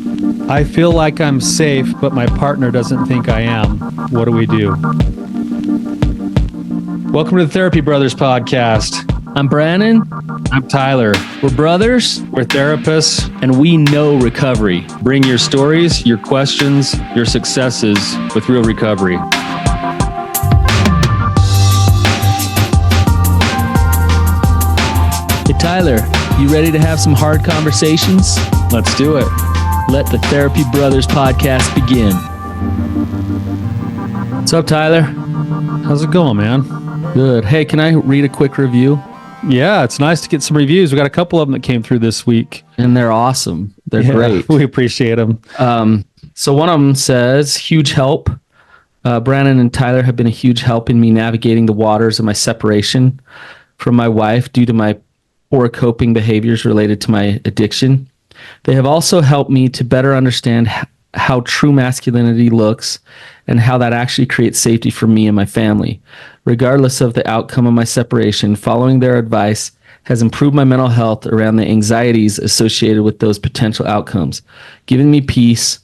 I feel like I'm safe, but my partner doesn't think I am. What do we do? Welcome to the Therapy Brothers podcast. I'm Brannon. I'm Tyler. We're brothers. We're therapists. And we know recovery. Bring your stories, your questions, your successes with real recovery. Hey, Tyler, you ready to have some hard conversations? Let's do it. Let the Therapy Brothers podcast begin. What's up, Tyler? How's it going, man? Good. Hey, can I read a quick review? Yeah, it's nice to get some reviews. We got a couple of them that came through this week. And they're awesome. They're great. We appreciate them. So one of them says, huge help. Brannon and Tyler have been a huge help in me navigating the waters of my separation from my wife due to my poor coping behaviors related to my addiction. They have also helped me to better understand how true masculinity looks and how that actually creates safety for me and my family. Regardless of the outcome of my separation, following their advice has improved my mental health around the anxieties associated with those potential outcomes, giving me peace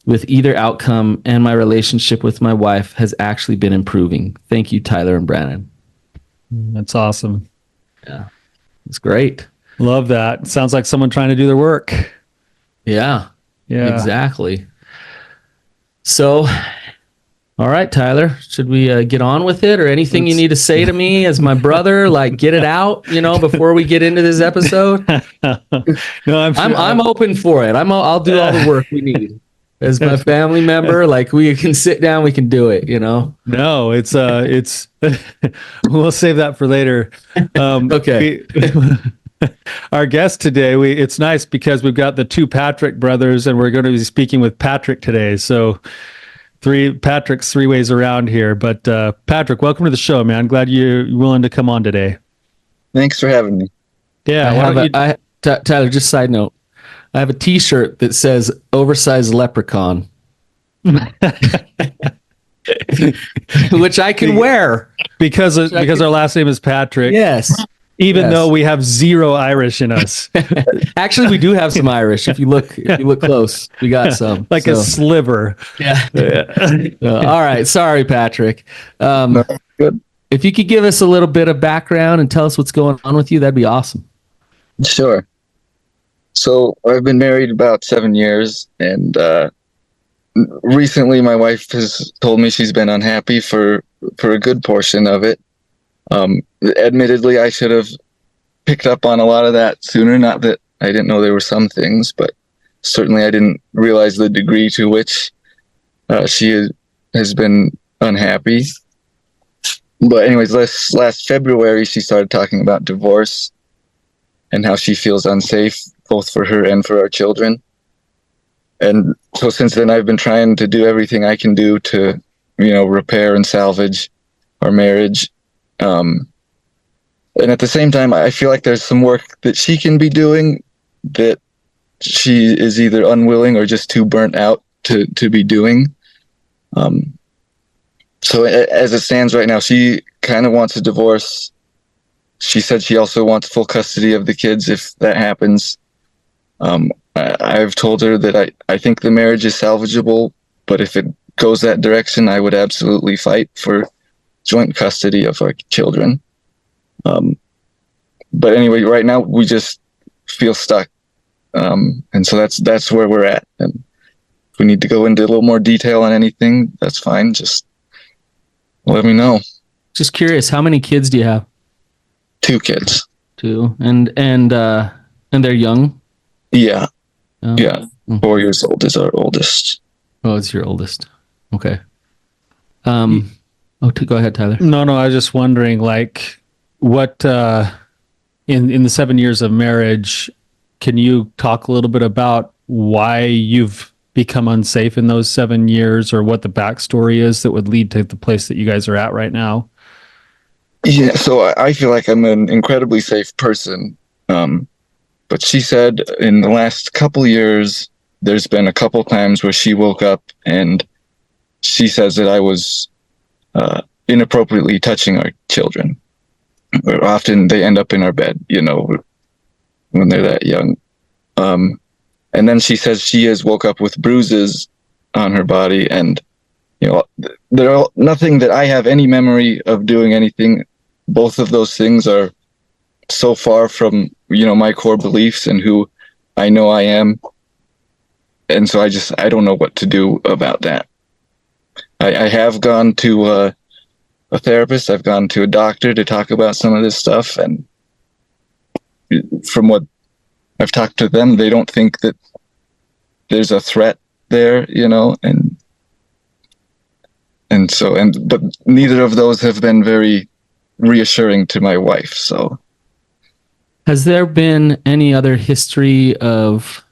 with either outcome, and my relationship with my wife has actually been improving. Thank you, Tyler and Brannon. That's awesome. Yeah, it's great. Love that. Sounds like someone trying to do their work. Yeah, exactly. So, all right, Tyler, should we get on with it, or anything you need to say to me as my brother? Like, get it out, before we get into this episode. No, I'm open for it. I'll do all the work we need as my family member. Like, we can sit down, we can do it. No, it's we'll save that for later. Okay. Our guest today, it's nice because we've got the two Patrick brothers, and we're going to be speaking with Patrick today. So Patrick's three ways around here. But Patrick, welcome to the show, man. Glad you're willing to come on today. Thanks for having me. Yeah. Tyler, just side note. I have a t-shirt that says oversized leprechaun. Which I can wear. Because our last name is Patrick. Yes. Even though we have zero Irish in us. Actually, we do have some Irish. If you look close, we got some. A sliver. Yeah. All right. Sorry, Patrick. No, good. If you could give us a little bit of background and tell us what's going on with you, that'd be awesome. Sure. So I've been married about 7 years, and recently my wife has told me she's been unhappy for a good portion of it. Admittedly, I should have picked up on a lot of that sooner. Not that I didn't know there were some things, but certainly I didn't realize the degree to which she has been unhappy. But anyways, last February, she started talking about divorce and how she feels unsafe, both for her and for our children. And so since then, I've been trying to do everything I can do to, repair and salvage our marriage. And at the same time, I feel like there's some work that she can be doing that she is either unwilling or just too burnt out to be doing. So as it stands right now, she kind of wants a divorce. She said she also wants full custody of the kids if that happens. I've told her that I think the marriage is salvageable, but if it goes that direction, I would absolutely fight for joint custody of our children. But anyway, right now we just feel stuck. And so that's where we're at. And if we need to go into a little more detail on anything, that's fine. Just let me know. Just curious, how many kids do you have? 2 kids. 2. And they're young? Yeah. Oh. Yeah. 4 years old is our oldest. Oh, it's your oldest. Okay. Go ahead, Tyler. No, I was just wondering, what in the 7 years of marriage, can you talk a little bit about why you've become unsafe in those 7 years, or what the backstory is that would lead to the place that you guys are at right now? Yeah, so I feel like I'm an incredibly safe person. But she said in the last couple years, there's been a couple times where she woke up and she says that I was inappropriately touching our children. Or often they end up in our bed, when they're that young. And then she says she has woke up with bruises on her body, and there are nothing that I have any memory of doing anything. Both of those things are so far from my core beliefs and who I know I am, and so I don't know what to do about that. I have gone to a therapist. I've gone to a doctor to talk about some of this stuff, and from what I've talked to them, they don't think that there's a threat there, but neither of those have been very reassuring to my wife. So, has there been any other history of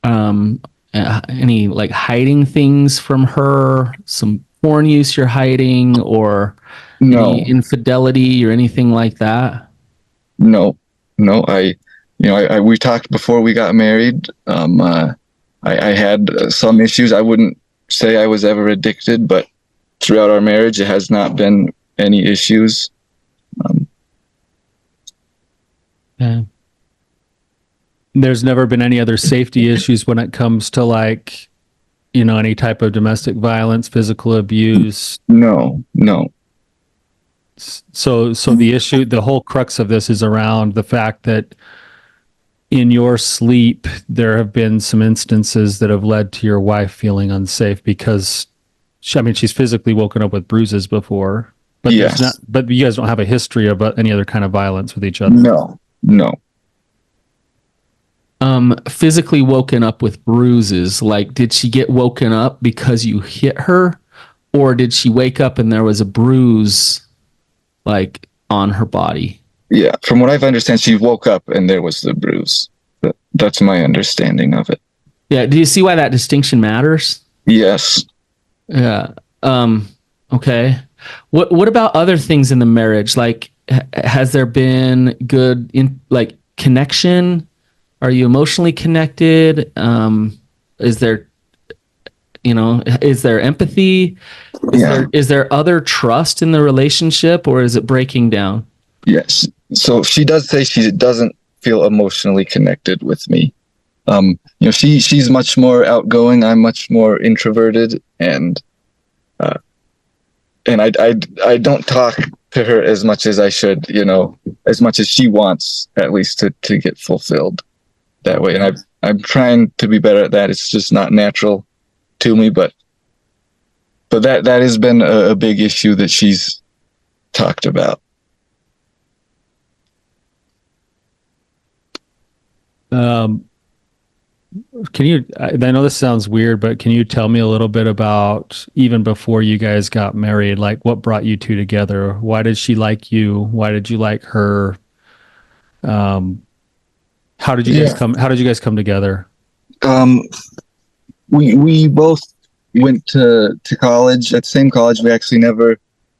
any like hiding things from her, some porn use you're hiding, or no, any infidelity or anything like that? no. We talked before we got married. I had some issues. I wouldn't say I was ever addicted, but throughout our marriage, it has not been any issues. Okay. There's never been any other safety issues when it comes to like, any type of domestic violence, physical abuse. No. So the whole crux of this is around the fact that in your sleep, there have been some instances that have led to your wife feeling unsafe because, she's physically woken up with bruises before, but yes. But you guys don't have a history of any other kind of violence with each other. No. Physically woken up with bruises. Like, did she get woken up because you hit her, or did she wake up and there was a bruise, like, on her body? Yeah, from what I've understand, she woke up and there was the bruise. That's my understanding of it. Yeah. Do you see why that distinction matters? Yes. Yeah. Okay. What about other things in the marriage? Like, has there been good connection? Are you emotionally connected? Is there empathy? Is there other trust in the relationship, or is it breaking down? Yes. So she does say she doesn't feel emotionally connected with me. She's much more outgoing. I'm much more introverted, and I don't talk to her as much as I should. As much as she wants, at least to get fulfilled that way. And I'm trying to be better at that. It's just not natural to me, but that has been a big issue that she's talked about. I know this sounds weird, but can you tell me a little bit about even before you guys got married, like what brought you two together? Why did she like you? Why did you like her? How did you guys come together? We both went to college at the same college. We actually never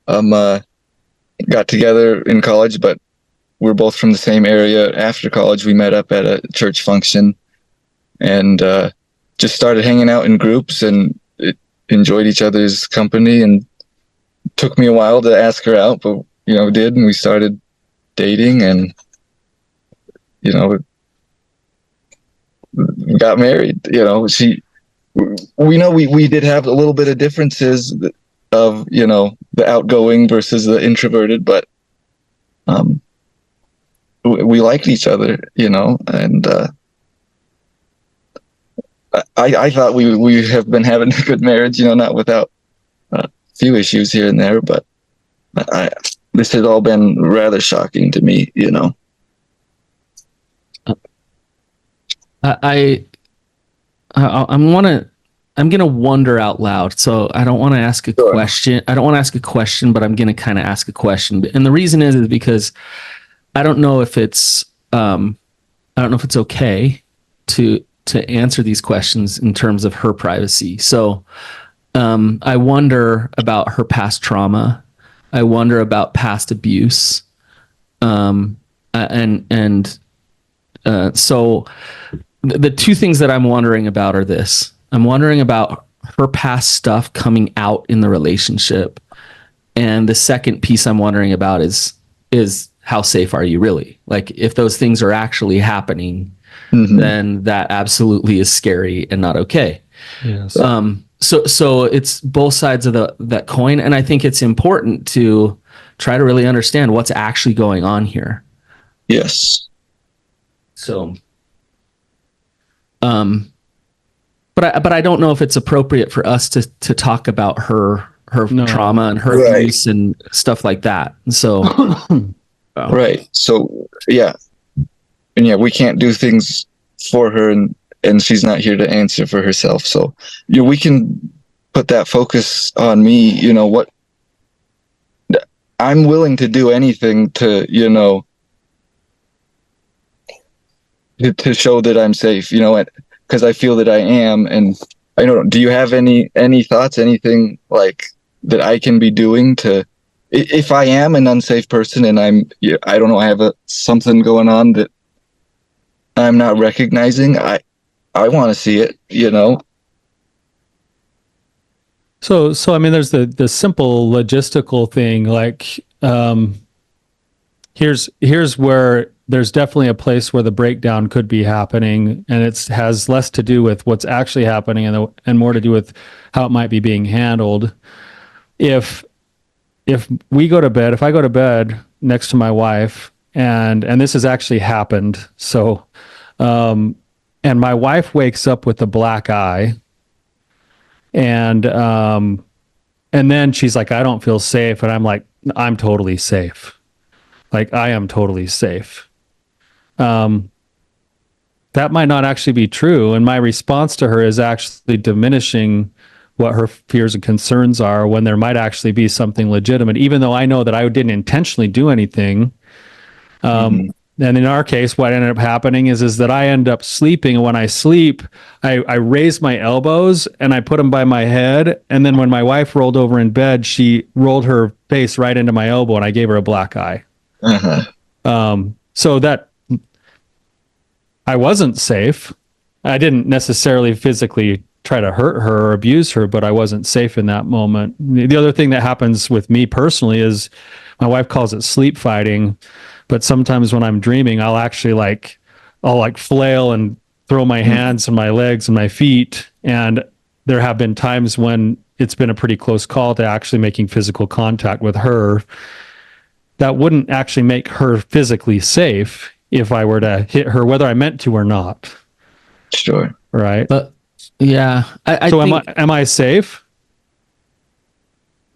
got together in college, but we're both from the same area. After college, we met up at a church function and just started hanging out in groups and enjoyed each other's company. And it took me a while to ask her out, but did, and we started dating, and got married. We did have a little bit of differences of the outgoing versus the introverted, but we liked each other, and I thought we have been having a good marriage, not without a few issues here and there, but this has all been rather shocking to me, I'm gonna wonder out loud. So I don't want to ask a Sure. question. I don't want to ask a question, but I'm gonna kind of ask a question. And the reason is because I don't know if it's okay to answer these questions in terms of her privacy. So I wonder about her past trauma. I wonder about past abuse. So the two things that I'm wondering about are this. I'm wondering about her past stuff coming out in the relationship. And the second piece I'm wondering about is how safe are you really? Like, if those things are actually happening, Mhm. then that absolutely is scary and not okay. Yes. So it's both sides of that coin, and I think it's important to try to really understand what's actually going on here. Yes. So, but I don't know if it's appropriate for us to talk about her No. trauma and her Right. abuse and stuff like that. And so, Right. So yeah, and yeah, we can't do things for her, and she's not here to answer for herself. So we can put that focus on me. What I'm willing to do anything to to show that I'm safe. Because I feel that I am, and I don't. Do you have any thoughts? Anything like that I can be doing to? If I am an unsafe person and I don't know, I have something going on that I'm not recognizing. I want to see it. So I mean, there's the simple logistical thing. Like, here's where there's definitely a place where the breakdown could be happening, and it has less to do with what's actually happening and more to do with how it might be being handled. If we go to bed, if I go to bed next to my wife, and this has actually happened, so and my wife wakes up with a black eye, and then she's like, I don't feel safe, and I'm like, I'm totally safe. Like, I am totally safe. That might not actually be true, and my response to her is actually diminishing what her fears and concerns are, when there might actually be something legitimate, even though I know that I didn't intentionally do anything. And in our case, what ended up happening is that I end up sleeping, and when I sleep, I raise my elbows and I put them by my head, and then when my wife rolled over in bed, she rolled her face right into my elbow, and I gave her a black eye. So that I wasn't safe. I didn't necessarily physically try to hurt her or abuse her, but I wasn't safe in that moment. The other thing that happens with me personally is my wife calls it sleep fighting, but sometimes when I'm dreaming, I'll flail and throw my hands and my legs and my feet. And there have been times when it's been a pretty close call to actually making physical contact with her. That wouldn't actually make her physically safe if I were to hit her, whether I meant to or not. Sure. Right. but yeah, I So think, am I safe?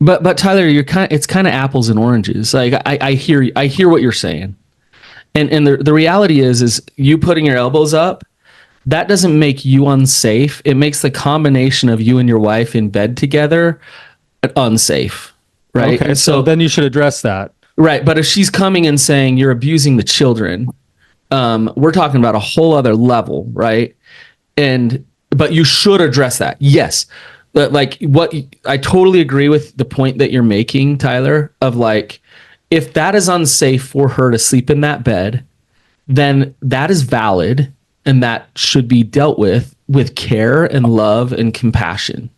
but Tyler, it's kind of apples and oranges. Like, I hear what you're saying. And the reality is you putting your elbows up, that doesn't make you unsafe. It makes the combination of you and your wife in bed together unsafe. Right. Okay. And So then you should address that. right. But if she's coming and saying you're abusing the children, we're talking about a whole other level. Right. But you should address that. Yes. But I totally agree with the point that you're making, Tyler, of like, if that is unsafe for her to sleep in that bed, then that is valid, and that should be dealt with care and love and compassion.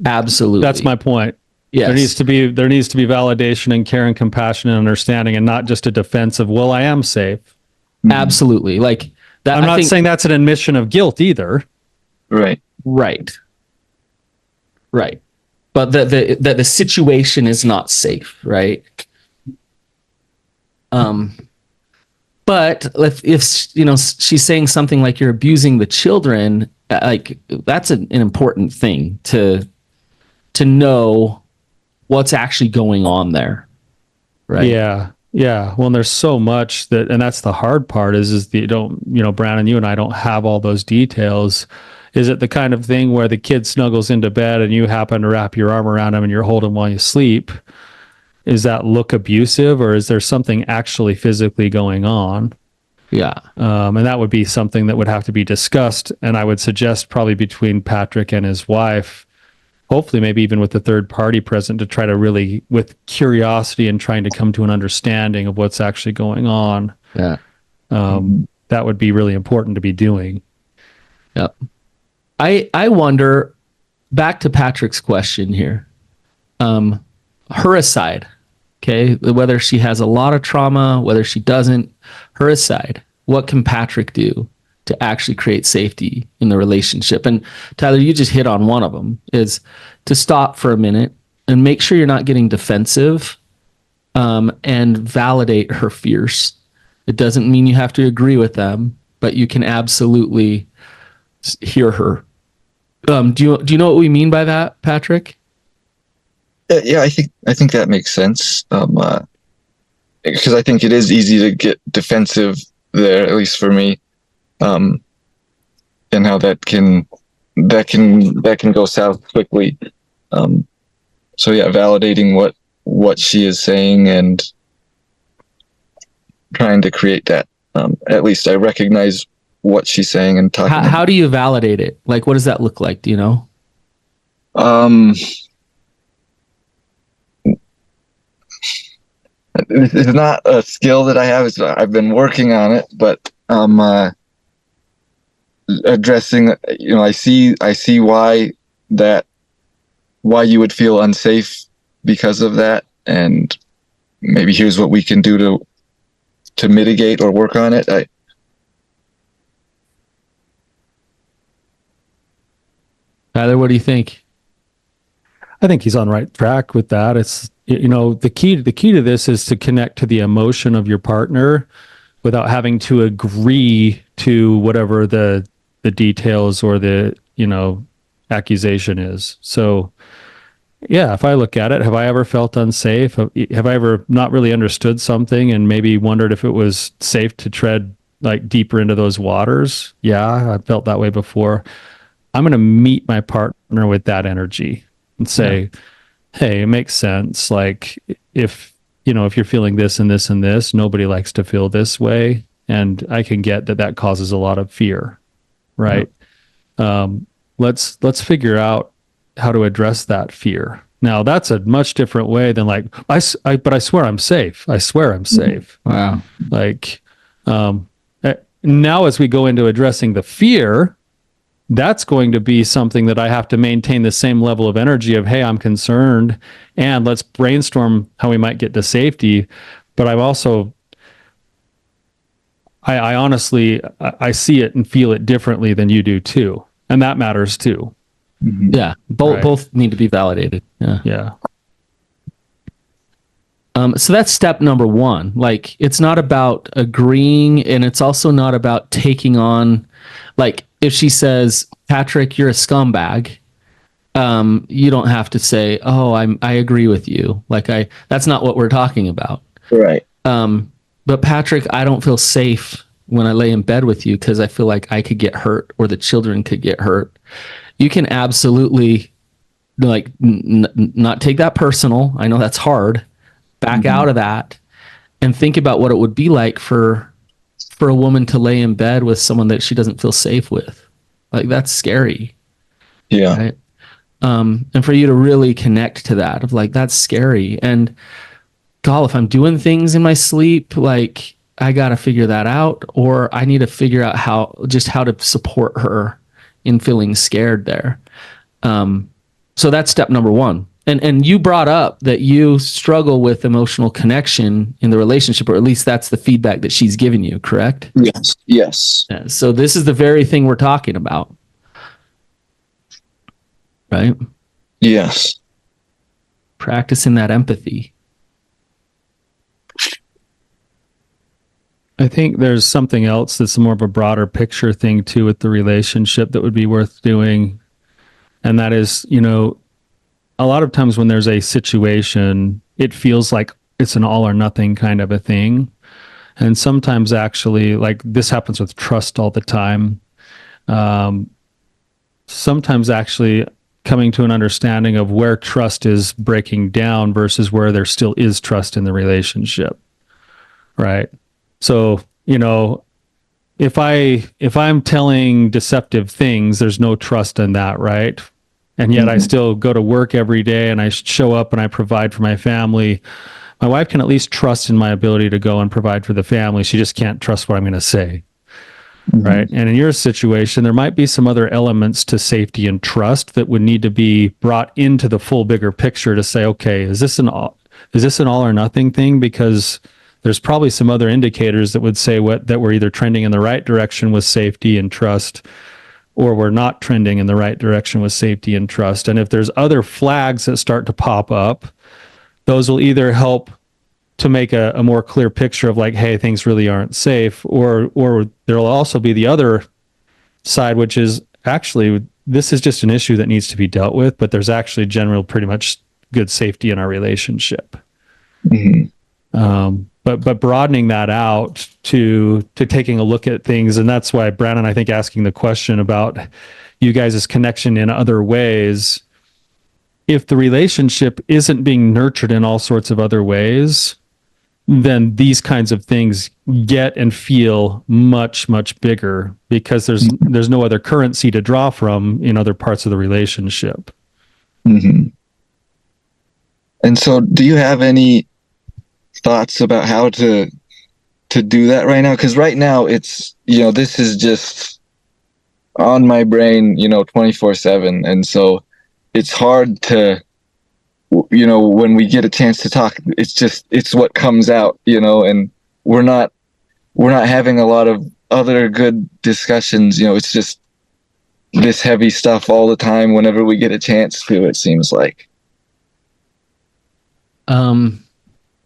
Absolutely. That's my point. Yes. There needs to be validation and care and compassion and understanding, and not just a defense of, well, I am safe. Absolutely. Like that. I'm not saying that's an admission of guilt either. Right. Right. But the situation is not safe, right? But if she's saying something like you're abusing the children, like that's an important thing to know what's actually going on there, right? Yeah. Well, and there's so much and that's the hard part is that Brannon, you and I don't have all those details. Is it the kind of thing where the kid snuggles into bed and you happen to wrap your arm around him and you're holding him while you sleep? Is that look abusive, or is there something actually physically going on? Yeah. And that would be something that would have to be discussed. And I would suggest probably between Patrick and his wife, hopefully maybe even with the third party present, to try to really, with curiosity and trying to come to an understanding of what's actually going on. Yeah. That would be really important to be doing. Yep. I wonder, back to Patrick's question here, her aside, okay, whether she has a lot of trauma, whether she doesn't, her aside, what can Patrick do to actually create safety in the relationship. And Tyler, you just hit on one of them, is to stop for a minute and make sure you're not getting defensive, and validate her fears. It doesn't mean you have to agree with them, but you can absolutely hear her. Do you know what we mean by that, Patrick? Yeah, I think that makes sense. Because I think it is easy to get defensive there, at least for me, and how that can go south quickly. So yeah, validating what she is saying and trying to create that. At least I recognize what she's saying and talking. How do you validate it? Like, what does that look like? Do you know? This is not a skill that I have. I've been working on it, but addressing, I see why you would feel unsafe because of that, and maybe here's what we can do to mitigate or work on it. Tyler, what do you think? I think he's on the right track with that. It's, the key to this is to connect to the emotion of your partner without having to agree to whatever the details or the, accusation is. So yeah, if I look at it, have I ever felt unsafe? Have I ever not really understood something and maybe wondered if it was safe to tread like deeper into those waters? Yeah, I felt that way before. I'm going to meet my partner with that energy and say, hey, it makes sense. Like if you're feeling this and this and this, nobody likes to feel this way. And I can get that causes a lot of fear. Right. Let's figure out how to address that fear. Now that's a much different way than like, but I swear I'm safe. I swear I'm safe. Wow. Like, now as we go into addressing the fear, that's going to be something that I have to maintain the same level of energy of, hey, I'm concerned, and let's brainstorm how we might get to safety. But I'm also, I honestly, I see it and feel it differently than you do too. And that matters too. Mm-hmm. Yeah. Both need to be validated. Yeah. Yeah. So that's step number one. Like, it's not about agreeing, and it's also not about taking on, like, if she says, Patrick, you're a scumbag, you don't have to say, oh, I agree with you. Like, that's not what we're talking about. Right. But Patrick, I don't feel safe when I lay in bed with you because I feel like I could get hurt or the children could get hurt. You can absolutely like not take that personal. I know that's hard. Back out of that and think about what it would be like for a woman to lay in bed with someone that she doesn't feel safe with. Like, that's scary. Yeah. Right. And for you to really connect to that of like, that's scary. And God, if I'm doing things in my sleep, like, I got to figure that out, or I need to figure out how to support her in feeling scared there. So that's step number one. And you brought up that you struggle with emotional connection in the relationship, or at least that's the feedback that she's given you, correct? Yes. Yeah, so this is the very thing we're talking about. Right? Yes. Practicing that empathy. I think there's something else that's more of a broader picture thing too with the relationship that would be worth doing. And that is, a lot of times when there's a situation, it feels like it's an all or nothing kind of a thing. And sometimes actually, like, this happens with trust all the time. Sometimes actually coming to an understanding of where trust is breaking down versus where there still is trust in the relationship. Right. So, if I'm telling deceptive things, there's no trust in that, right? And yet I still go to work every day and I show up and I provide for my family. My wife can at least trust in my ability to go and provide for the family. She just can't trust what I'm going to say. Right. And in your situation, there might be some other elements to safety and trust that would need to be brought into the full bigger picture to say, okay, is this an all or nothing thing? Because there's probably some other indicators that would say that we're either trending in the right direction with safety and trust, or we're not trending in the right direction with safety and trust. And if there's other flags that start to pop up, those will either help to make a more clear picture of like, hey, things really aren't safe, or there'll also be the other side, which is actually this is just an issue that needs to be dealt with, but there's actually general pretty much good safety in our relationship. But broadening that out to taking a look at things, and that's why Brannon, I think, asking the question about you guys' connection in other ways. If the relationship isn't being nurtured in all sorts of other ways, then these kinds of things get and feel much, much bigger because there's no other currency to draw from in other parts of the relationship. And so do you have any thoughts about how to do that right now? Because right now it's, this is just on my brain, 24/7. And so it's hard to, when we get a chance to talk, it's what comes out, and we're not having a lot of other good discussions. It's just this heavy stuff all the time whenever we get a chance to, it seems like.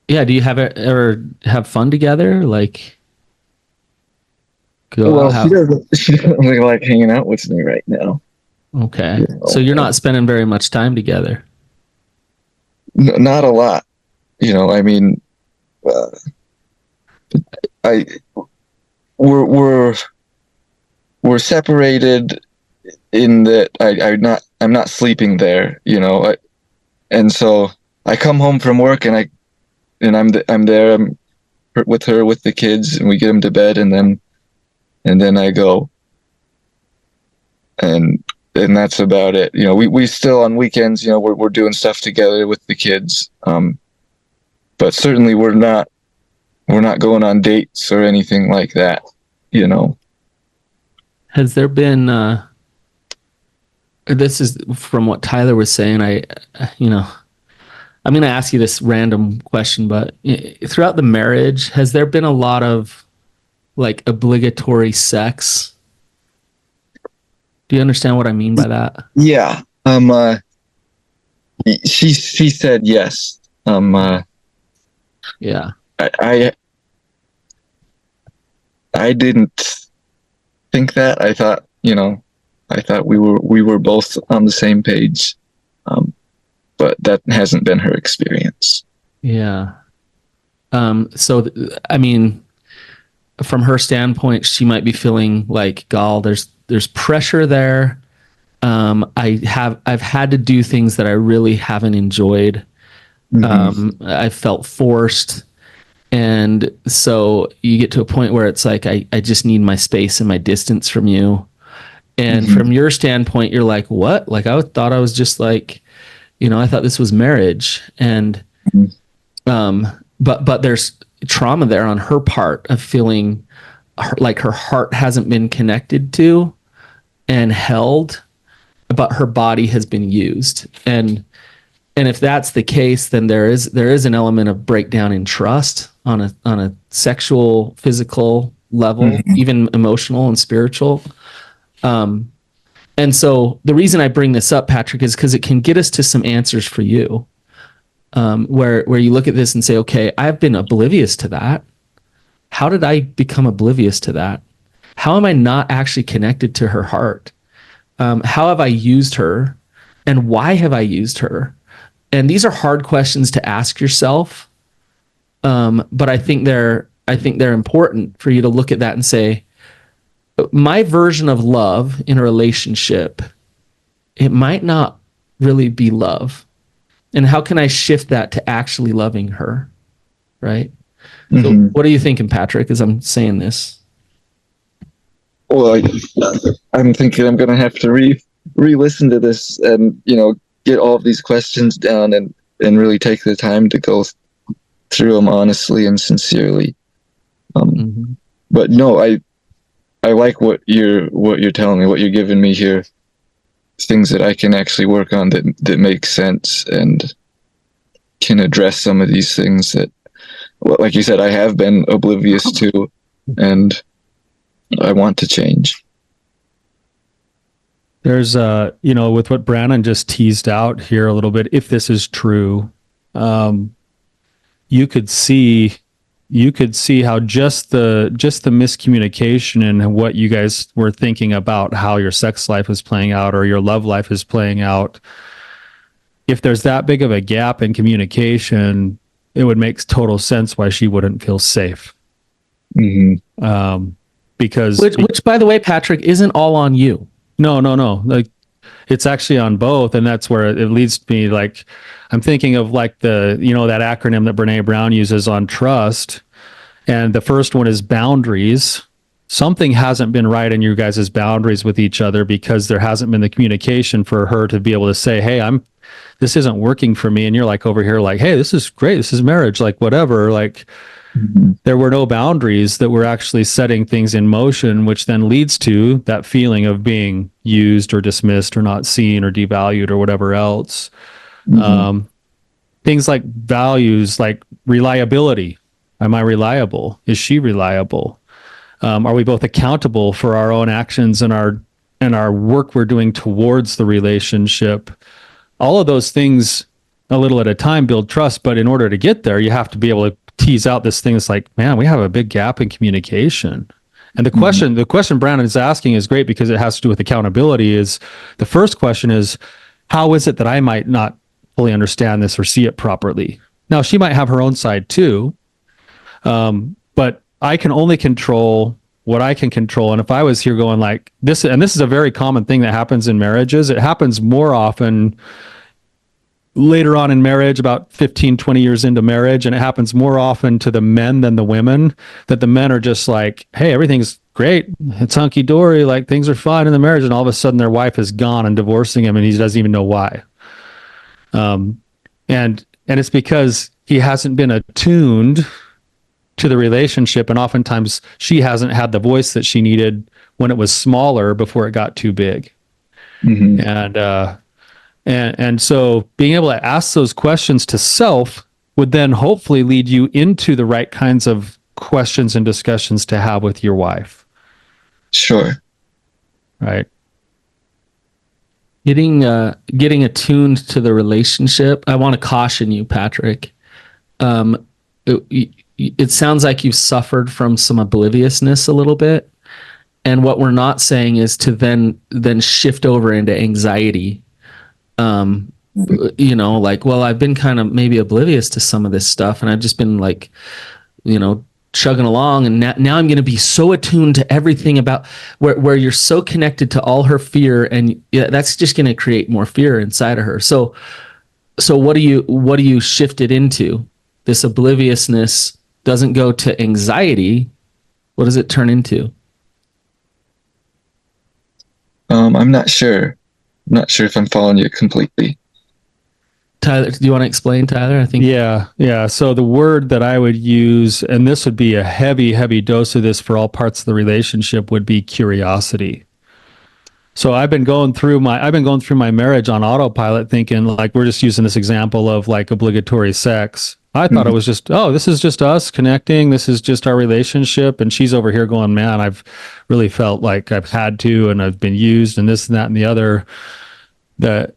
Yeah. Do you ever have fun together? Like, she doesn't really like hanging out with me right now. Okay. So you're not spending very much time together. Not a lot, I mean, we're separated in that I'm not sleeping there, and so I come home from work and I'm there, I'm with her, with the kids, and we get them to bed, and then I go, and that's about it. We still on weekends, we're doing stuff together with the kids. But certainly we're not going on dates or anything like that, Has there been, this is from what Tyler was saying. I'm going to ask you this random question, but throughout the marriage, has there been a lot of like obligatory sex? Do you understand what I mean by that? Yeah. She said yes. Yeah. I didn't think that. I thought we were both on the same page. But that hasn't been her experience. Yeah. So I mean, from her standpoint, she might be feeling like, "Gall, there's pressure there. I've had to do things that I really haven't enjoyed. I felt forced." And so you get to a point where it's like, I just need my space and my distance from you. And from your standpoint, you're like, what? Like, I thought I was just like, I thought this was marriage. And, but there's trauma there on her part of feeling like her heart hasn't been connected to and held, but her body has been used. And if that's the case, then there is an element of breakdown in trust on a sexual, physical level, even emotional and spiritual. And so the reason I bring this up, Patrick, is because it can get us to some answers for you, where you look at this and say, okay, I've been oblivious to that. How did I become oblivious to that? How am I not actually connected to her heart? How have I used her? And why have I used her? And these are hard questions to ask yourself. But I think they're important for you to look at that and say, my version of love in a relationship, it might not really be love. And how can I shift that to actually loving her? Right? So what are you thinking, Patrick, as I'm saying this? Well, I'm thinking I'm going to have to re-listen to this and, get all of these questions down and really take the time to go through them honestly and sincerely. But no, I like what you're telling me, what you're giving me here. Things that I can actually work on that make sense and can address some of these things that like you said, I have been oblivious to, and I want to change. There's with what Brannon just teased out here a little bit, if this is true, you could see how just the miscommunication and what you guys were thinking about how your sex life is playing out or your love life is playing out. If there's that big of a gap in communication, it would make total sense why she wouldn't feel safe. Mm-hmm. Because which, by the way, Patrick, isn't all on you. No. Like, it's actually on both, and that's where it leads me. Like, I'm thinking of like that acronym that Brene Brown uses on trust, and the first one is boundaries. Something hasn't been right in you guys' boundaries with each other because there hasn't been the communication for her to be able to say, "Hey, this isn't working for me," and you're like over here, like, "Hey, this is great. This is marriage." Like, whatever. Like, there were no boundaries that were actually setting things in motion, which then leads to that feeling of being used or dismissed or not seen or devalued or whatever else. Things like values, like reliability. Am I reliable? Is she reliable? Are we both accountable for our own actions and our work we're doing towards the relationship? All of those things, a little at a time, build trust. But in order to get there, you have to be able to tease out this thing. It's like, man, we have a big gap in communication. And the question Brandon is asking is great because it has to do with accountability. Is the first question is, how is it that I might not fully understand this or see it properly? Now, she might have her own side too, but I can only control what I can control. And if I was here going like this, and this is a very common thing that happens in marriages, it happens more often later on in marriage, about 15, 20 years into marriage, and it happens more often to the men than the women, that the men are just like, hey, everything's great, it's hunky-dory, like things are fine in the marriage, and all of a sudden their wife is gone and divorcing him, and he doesn't even know why. And it's because he hasn't been attuned to the relationship, and oftentimes she hasn't had the voice that she needed when it was smaller before it got too big. And so being able to ask those questions to self would then hopefully lead you into the right kinds of questions and discussions to have with your wife. Sure. Right. Getting attuned to the relationship. I want to caution you, Patrick. It sounds like you've suffered from some obliviousness a little bit. And what we're not saying is to then shift over into anxiety. Like, well, I've been kind of maybe oblivious to some of this stuff, and I've just been like, chugging along, and now I'm going to be so attuned to everything about where you're so connected to all her fear, and that's just going to create more fear inside of her. So what do you shift it into? This obliviousness doesn't go to anxiety. What does it turn into? I'm not sure. I'm not sure if I'm following you completely. Tyler, do you want to explain, Tyler? I think. Yeah. So the word that I would use, and this would be a heavy, heavy dose of this for all parts of the relationship, would be curiosity. So I've been going through my marriage on autopilot, thinking like, we're just using this example of like obligatory sex. I thought it was just, this is just us connecting. This is just our relationship. And she's over here going, man, I've really felt like I've had to, and I've been used, and this and that and the other. That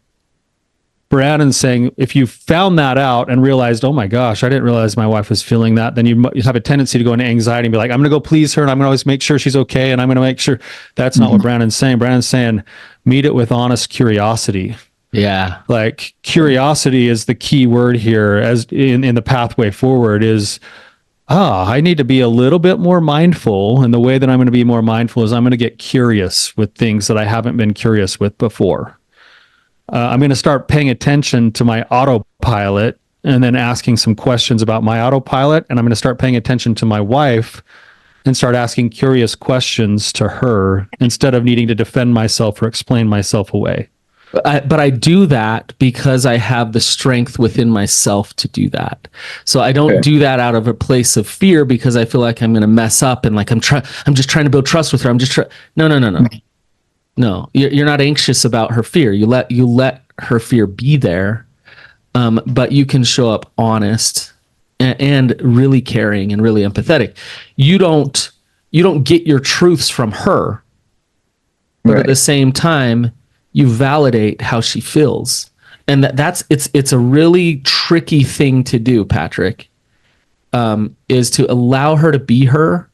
Brannon's saying, if you found that out and realized, oh my gosh, I didn't realize my wife was feeling that, then you have a tendency to go into anxiety and be like, I'm going to go please her, and I'm going to always make sure she's okay, and I'm going to make sure. That's not what Brannon's saying. Brannon's saying, meet it with honest curiosity. Yeah. Like, curiosity is the key word here, as in the pathway forward is, I need to be a little bit more mindful. And the way that I'm going to be more mindful is I'm going to get curious with things that I haven't been curious with before. I'm going to start paying attention to my autopilot and then asking some questions about my autopilot. And I'm going to start paying attention to my wife and start asking curious questions to her instead of needing to defend myself or explain myself away. But I do that because I have the strength within myself to do that. So I don't do that out of a place of fear because I feel like I'm going to mess up and like I'm just trying to build trust with her. No, you're not anxious about her fear. You let her fear be there, but you can show up honest and really caring and really empathetic. You don't get your truths from her, but at the same time, you validate how she feels. And it's a really tricky thing to do, Patrick, is to allow her to be her,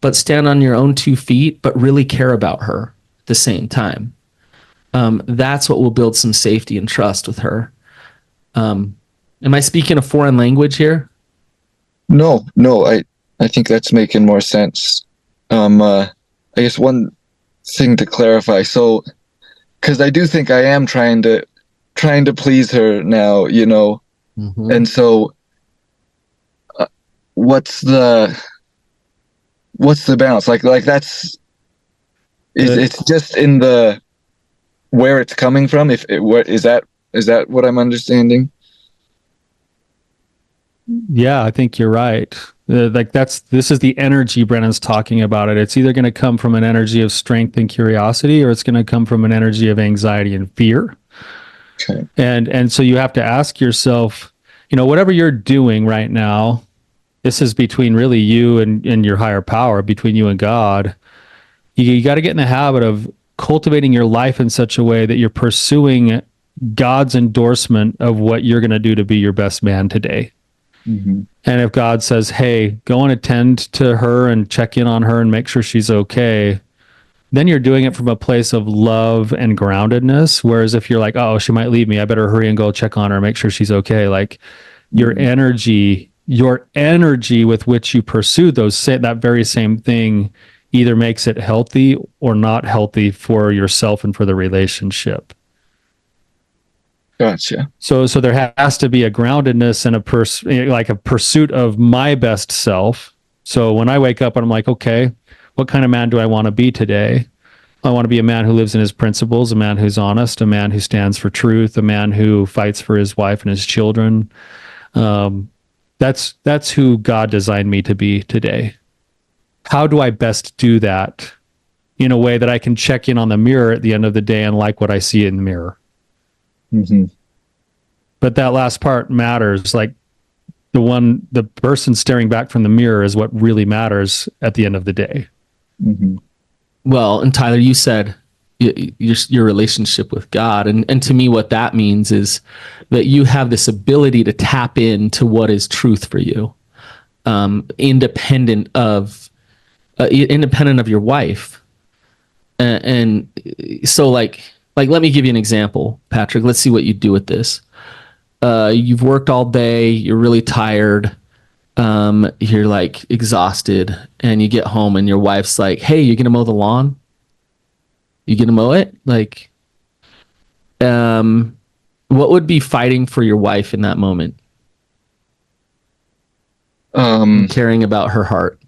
but stand on your own 2 feet, but really care about her at the same time. That's what will build some safety and trust with her. Am I speaking a foreign language here? No, I think that's making more sense. I guess one thing to clarify. So, because I do think I am trying to please her now, Mm-hmm. and so what's the balance? Like that's it's just in the where it's coming from. What is that what I'm understanding? Yeah, I think you're right. This is the energy Brennan's talking about it. It's either going to come from an energy of strength and curiosity, or it's going to come from an energy of anxiety and fear. Okay. And so you have to ask yourself, whatever you're doing right now, this is between really you and your higher power, between you and God. You got to get in the habit of cultivating your life in such a way that you're pursuing God's endorsement of what you're going to do to be your best man today. Mm-hmm. And if God says, hey, go and attend to her and check in on her and make sure she's okay, then you're doing it from a place of love and groundedness. Whereas if you're like, oh, she might leave me, I better hurry and go check on her, make sure she's okay. Like your energy with which you pursue that very same thing either makes it healthy or not healthy for yourself and for the relationship. Gotcha. So there has to be a groundedness and a pursuit of my best self. So when I wake up and I'm like, okay, what kind of man do I want to be today? I want to be a man who lives in his principles, a man who's honest, a man who stands for truth, a man who fights for his wife and his children. That's who God designed me to be today. How do I best do that in a way that I can check in on the mirror at the end of the day and like what I see in the mirror? Mm-hmm. But that last part matters. Like the person staring back from the mirror is what really matters at the end of the day. Mm-hmm. Well, and Tyler, you said your relationship with God, and to me, what that means is that you have this ability to tap into what is truth for you, independent of your wife, and so like let me give you an example, Patrick. Let's see what you do with this. You've worked all day, you're really tired, you're like exhausted, and you get home and your wife's like, hey, you gonna mow the lawn? You gonna mow it? Like, what would be fighting for your wife in that moment? Caring about her heart.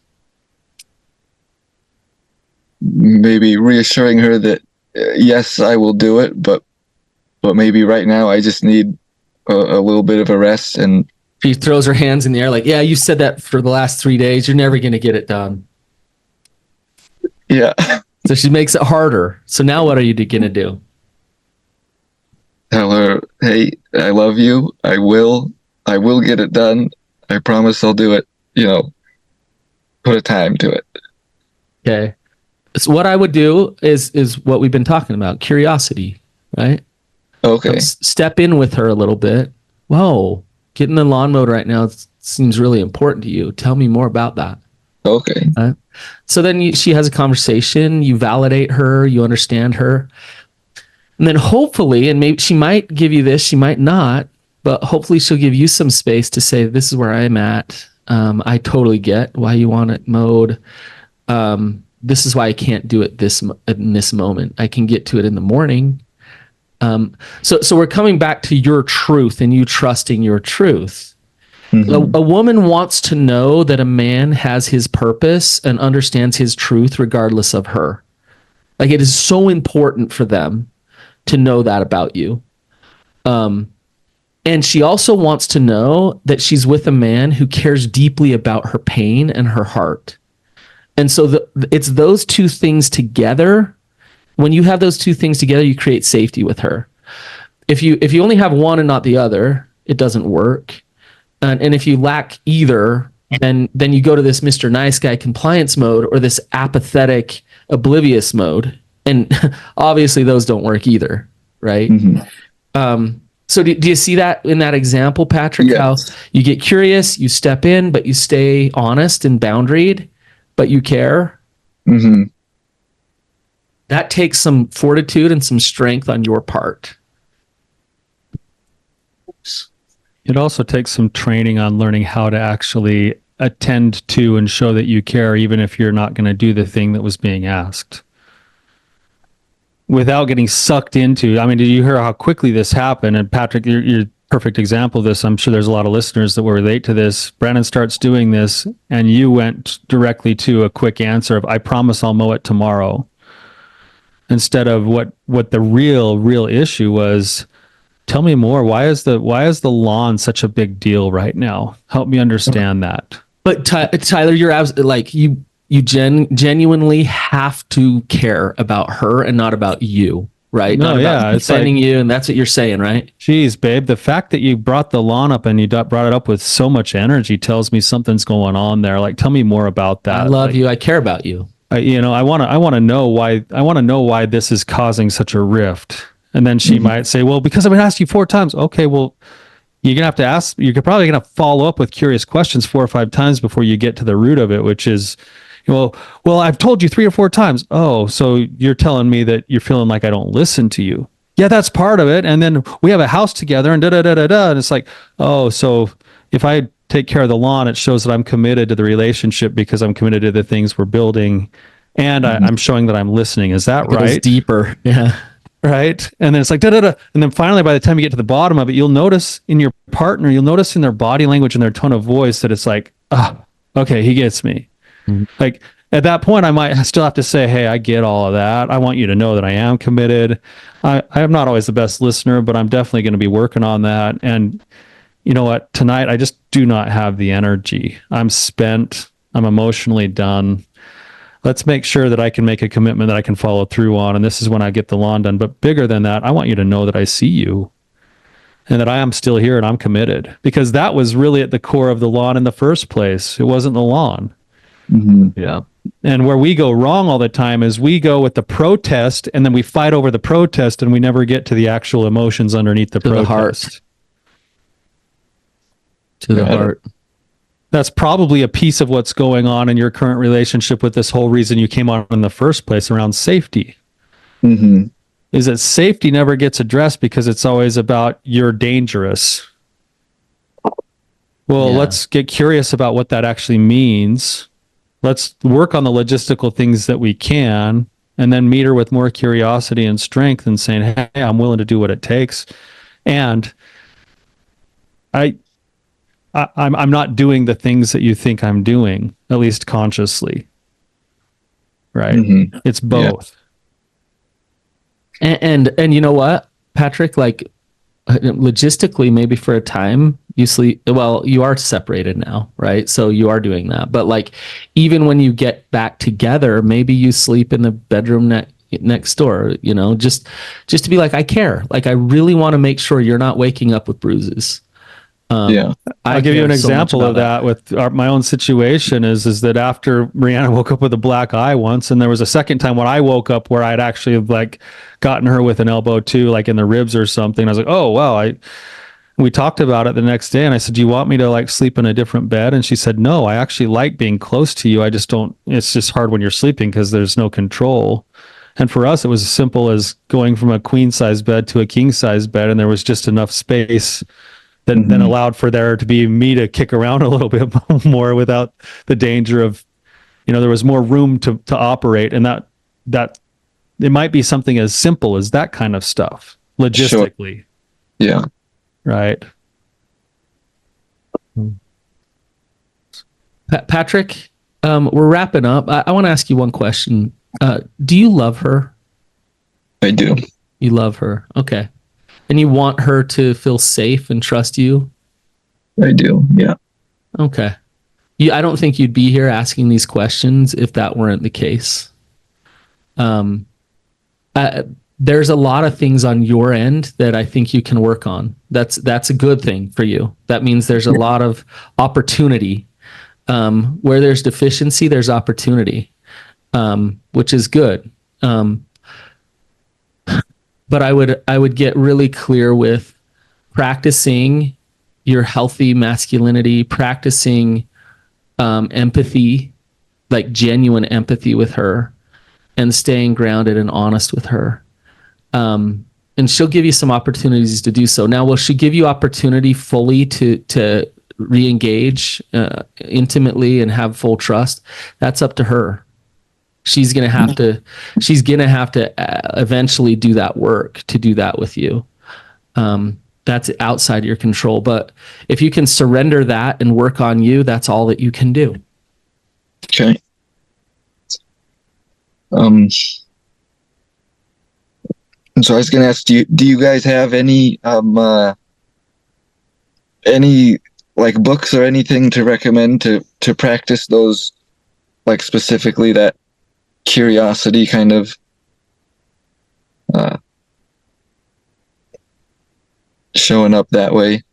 Maybe reassuring her that yes, I will do it, but maybe right now I just need a little bit of a rest. And she throws her hands in the air like, yeah, you said that for the last 3 days. You're never going to get it done. Yeah. So she makes it harder. So now what are you going to do? Tell her, hey, I love you. I will get it done. I promise I'll do it. Put a time to it. Okay. So what I would do is what we've been talking about, curiosity, right? Okay. Step in with her a little bit. Whoa, getting the lawn mowed right now seems really important to you. Tell me more about that. Okay. So then she has a conversation, you validate her, you understand her. And then hopefully, and maybe she might give you this, she might not, but hopefully she'll give you some space to say, this is where I'm at. I totally get why you want it mowed. This is why I can't do it in this moment. I can get to it in the morning. So we're coming back to your truth and you trusting your truth. Mm-hmm. A woman wants to know that a man has his purpose and understands his truth regardless of her. Like, it is so important for them to know that about you. And she also wants to know that she's with a man who cares deeply about her pain and her heart. And so it's those two things together. When you have those two things together, you create safety with her. If you only have one and not the other, it doesn't work. And if you lack either, then you go to this Mr. Nice Guy compliance mode or this apathetic oblivious mode. And obviously those don't work either, right? So do you see that in that example, Patrick? Yes. How you get curious, you step in, but you stay honest and boundaried, but you care. That takes some fortitude and some strength on your part. It also takes some training on learning how to actually attend to and show that you care, even if you're not going to do the thing that was being asked. Without getting sucked into, I mean, did you hear how quickly this happened? And Patrick, you're a perfect example of this. I'm sure there's a lot of listeners that will relate to this. Brannon starts doing this, and you went directly to a quick answer of, I promise I'll mow it tomorrow. Instead of what the real issue was. Tell me more. Why is the lawn such a big deal right now? Help me understand that. But Tyler, you're like you genuinely have to care about her and not about you, right? No, not about it's defending like, you, and that's what you're saying, right? Geez, babe, the fact that you brought the lawn up and you brought it up with so much energy tells me something's going on there. Like, tell me more about that. I love you. I care about you. I want to know why. I want to know why this is causing such a rift. And then she might say, well, because I've been asked you 4 times. Okay, well, you're going to have to ask, you're probably going to follow up with curious questions 4 or 5 times before you get to the root of it, which is, well, I've told you 3 or 4 times. Oh, so you're telling me that you're feeling like I don't listen to you. Yeah, that's part of it. And then we have a house together and da-da-da-da-da. And it's like, oh, so if I take care of the lawn, it shows that I'm committed to the relationship because I'm committed to the things we're building. And I'm showing that I'm listening. Is that right? It's deeper. Yeah. Right. And then it's like, da-da-da. And then finally, by the time you get to the bottom of it, you'll notice in your partner, you'll notice in their body language and their tone of voice that it's like, okay, he gets me. Like at that point, I might still have to say, hey, I get all of that. I want you to know that I am committed. I am not always the best listener, but I'm definitely going to be working on that. And you know what? Tonight, I just do not have the energy. I'm spent. I'm emotionally done. Let's make sure that I can make a commitment that I can follow through on. And this is when I get the lawn done. But bigger than that, I want you to know that I see you and that I am still here and I'm committed, because that was really at the core of the lawn in the first place. It wasn't the lawn. Yeah. And where we go wrong all the time is we go with the protest and then we fight over the protest and we never get to the actual emotions underneath the protest. The heart. To the heart. That's probably a piece of what's going on in your current relationship with this whole reason you came on in the first place around safety. Is that safety never gets addressed because it's always about you're dangerous. Well, let's get curious about what that actually means. Let's work on the logistical things that we can, and then meet her with more curiosity and strength and saying, hey, I'm willing to do what it takes. And I'm not doing the things that you think I'm doing, at least consciously. Right? It's both. Yeah. And you know what, Patrick, like logistically, maybe for a time you sleep, well, you are separated now, right? So you are doing that. But like, even when you get back together, maybe you sleep in the bedroom next door, you know, just to be like, I care. Like, I really want to make sure you're not waking up with bruises. I'll give you an example of that with my own situation is that after Brianna woke up with a black eye once, and there was a second time when I woke up where I'd actually like gotten her with an elbow too, like in the ribs or something. I was like, oh, wow. We talked about it the next day and I said, do you want me to like sleep in a different bed? And she said, no, I actually like being close to you. I just don't, it's just hard when you're sleeping because there's no control. And for us, it was as simple as going from a queen size bed to a king size bed. And there was just enough space that then allowed for there to be me to kick around a little bit more without the danger of, you know, there was more room to operate. And that it might be something as simple as that kind of stuff logistically. Sure. Yeah. Right. Patrick, we're wrapping up. I want to ask you one question. Do you love her? I do. You love her. Okay. And you want her to feel safe and trust you? I do. Yeah. Okay. I don't think you'd be here asking these questions if that weren't the case. there's a lot of things on your end that I think you can work on. That's a good thing for you. That means there's a lot of opportunity. Where there's deficiency, there's opportunity, which is good. But I would get really clear with practicing your healthy masculinity, practicing empathy, like genuine empathy with her, and staying grounded and honest with her. And she'll give you some opportunities to do so. Now, will she give you opportunity fully to re-engage intimately and have full trust? That's up to her. She's gonna have to eventually do that work to do that with you. That's outside your control. But if you can surrender that and work on you, that's all that you can do. Okay. So I was going to ask, do you guys have any like books or anything to recommend to practice those, like specifically that curiosity kind of showing up that way?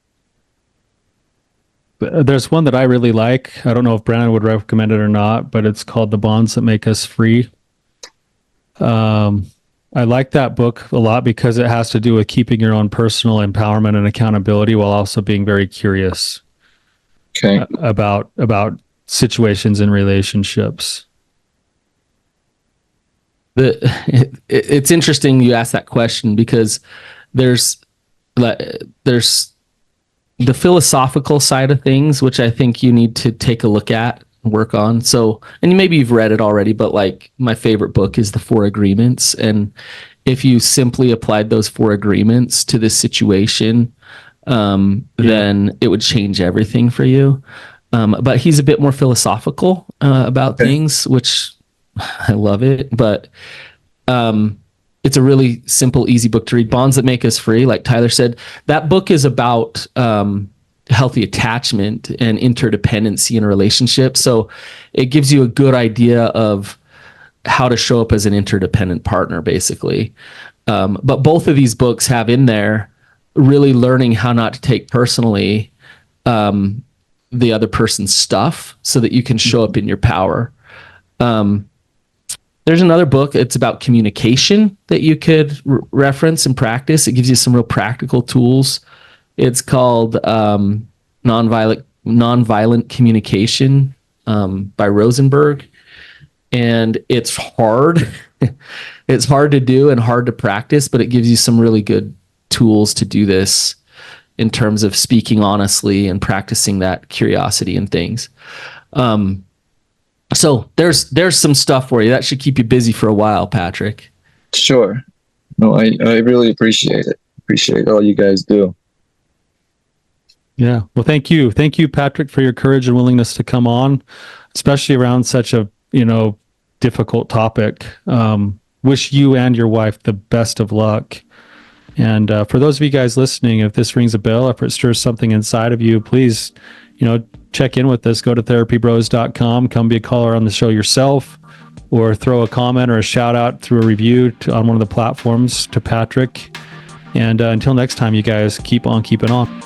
There's one that I really like. I don't know if Brannon would recommend it or not, but it's called The Bonds That Make Us Free. I like that book a lot because it has to do with keeping your own personal empowerment and accountability while also being very curious about situations and relationships. It's interesting you ask that question because there's the philosophical side of things, which I think you need to take a look at and work on. So, and maybe you've read it already, but like my favorite book is The Four Agreements. And if you simply applied those four agreements to this situation, then it would change everything for you. But he's a bit more philosophical about things, which I love it. But it's a really simple, easy book to read. Bonds That Make Us Free, like Tyler said, that book is about healthy attachment and interdependency in a relationship. So it gives you a good idea of how to show up as an interdependent partner, basically. But both of these books have in there really learning how not to take personally the other person's stuff so that you can show up in your power. There's another book. It's about communication that you could reference and practice. It gives you some real practical tools. It's called Nonviolent Communication by Rosenberg. And it's hard. It's hard to do and hard to practice, but it gives you some really good tools to do this in terms of speaking honestly and practicing that curiosity and things. So there's some stuff for you that should keep you busy for a while, Patrick. Sure. No, I really appreciate it. Appreciate all you guys do. Yeah. Well, thank you. Thank you, Patrick, for your courage and willingness to come on, especially around such a, difficult topic. Wish you and your wife the best of luck. And for those of you guys listening, if this rings a bell, if it stirs something inside of you, please, check in with us. Go to therapybros.com. Come be a caller on the show yourself, or throw a comment or a shout out through a review on one of the platforms to Patrick. And until next time, you guys keep on keeping on.